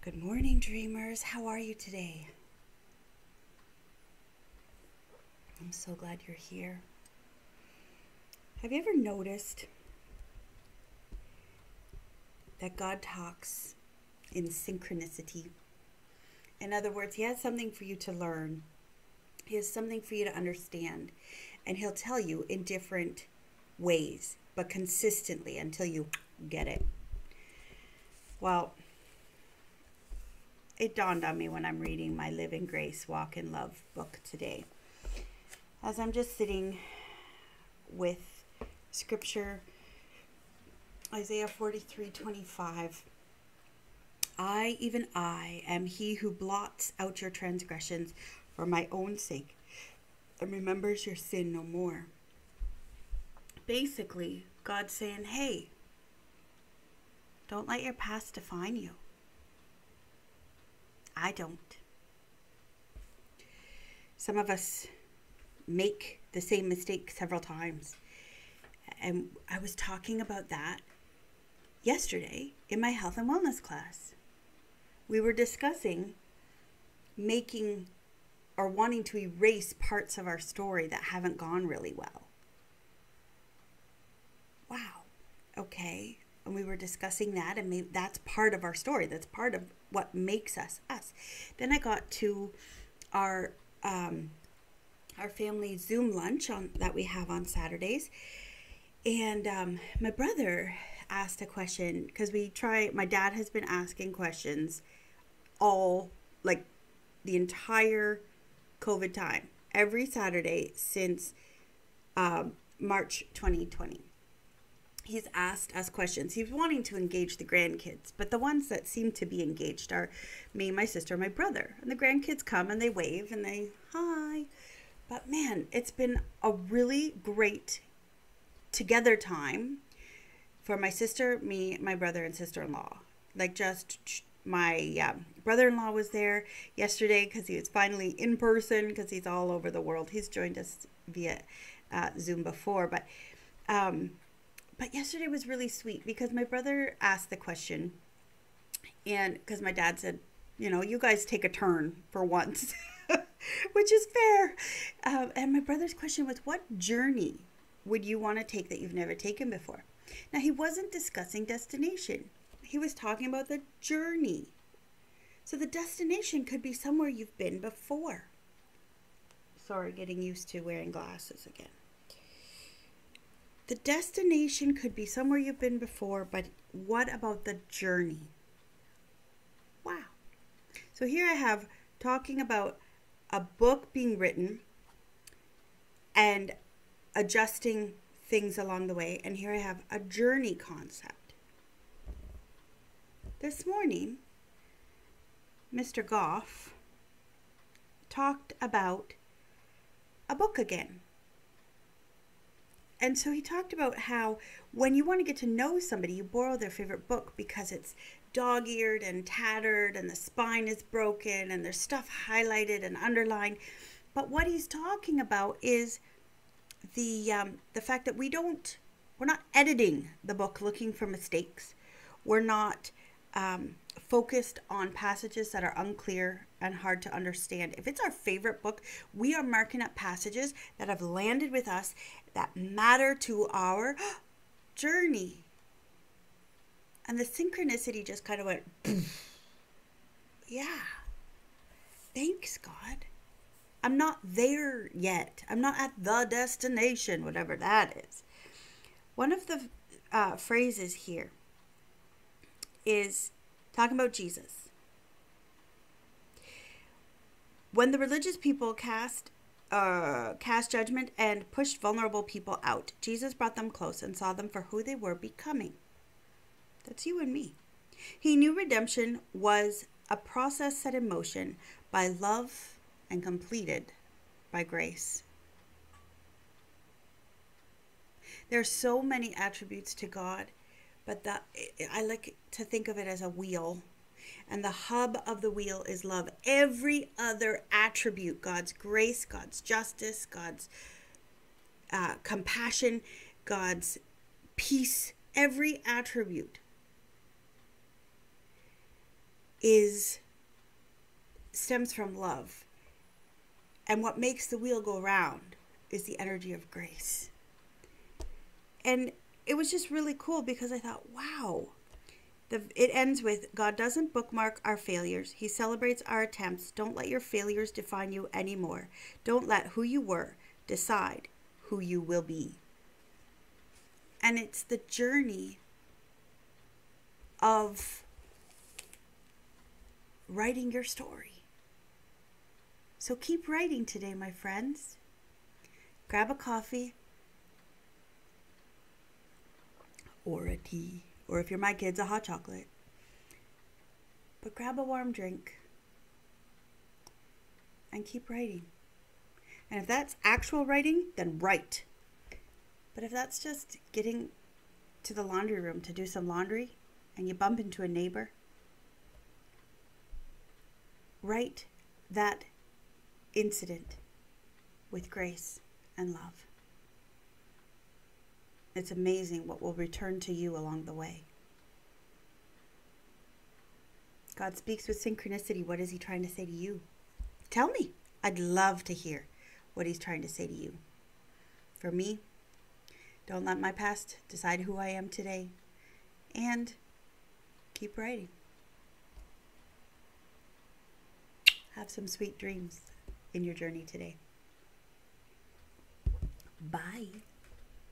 Good morning, dreamers. How are you today? I'm so glad you're here. Have you ever noticed that God talks in synchronicity? In other words, He has something for you to learn. He has something for you to understand. And He'll tell you in different ways, but consistently until you get it. Well, it dawned on me when I'm reading my Live in Grace, Walk in Love book today. As I'm just sitting with scripture, Isaiah 43:25. Even I, am He who blots out your transgressions for my own sake and remembers your sin no more. Basically, God's saying, hey, don't let your past define you. I don't. Some of us make the same mistake several times. And I was talking about that yesterday in my health and wellness class. We were discussing making or wanting to erase parts of our story that haven't gone really well. Wow. Okay. And we were discussing that, and maybe that's part of our story. That's part of what makes us us. Then I got to our family Zoom lunch that we have on Saturdays, and my brother asked a question because my dad has been asking questions all like the entire COVID time, every Saturday since March 2020. He's asked us questions. He's wanting to engage the grandkids, but the ones that seem to be engaged are me, my sister, my brother. And the grandkids come and they wave and they, hi. But man, it's been a really great together time for my sister, me, my brother, and sister-in-law. Like just my brother-in-law was there yesterday because he was finally in person because he's all over the world. He's joined us via Zoom before, but yesterday was really sweet because my brother asked the question, and because my dad said, you guys take a turn for once, which is fair. And my brother's question was, what journey would you want to take that you've never taken before? Now, he wasn't discussing destination. He was talking about the journey. So the destination could be somewhere you've been before. Sorry, getting used to wearing glasses again. The destination could be somewhere you've been before, but what about the journey? Wow. So here I have talking about a book being written and adjusting things along the way. And here I have a journey concept. This morning, Mr. Goff talked about a book again. And so he talked about how when you want to get to know somebody, you borrow their favorite book because it's dog-eared and tattered and the spine is broken and there's stuff highlighted and underlined. But what he's talking about is the fact that we're not editing the book looking for mistakes. We're not focused on passages that are unclear and hard to understand. If it's our favorite book, we are marking up passages that have landed with us that matter to our journey. And the synchronicity just kind of went, yeah, thanks, God. I'm not there yet. I'm not at the destination, whatever that is. One of the phrases here is talking about Jesus. When the religious people cast judgment and pushed vulnerable people out, Jesus brought them close and saw them for who they were becoming. That's you and me. He knew redemption was a process set in motion by love and completed by grace. There are so many attributes to God, but I like to think of it as a wheel. And the hub of the wheel is love. Every other attribute, God's grace, God's justice, God's compassion, God's peace, every attribute is stems from love. And what makes the wheel go round is the energy of grace. And it was just really cool because I thought, wow. It ends with, God doesn't bookmark our failures. He celebrates our attempts. Don't let your failures define you anymore. Don't let who you were decide who you will be. And it's the journey of writing your story. So keep writing today, my friends. Grab a coffee or a tea, or if you're my kids, a hot chocolate. But grab a warm drink and keep writing. And if that's actual writing, then write. But if that's just getting to the laundry room to do some laundry and you bump into a neighbor, write that incident with grace and love. It's amazing what will return to you along the way. God speaks with synchronicity. What is he trying to say to you? Tell me. I'd love to hear what he's trying to say to you. For me, don't let my past decide who I am today. And keep writing. Have some sweet dreams in your journey today. Bye.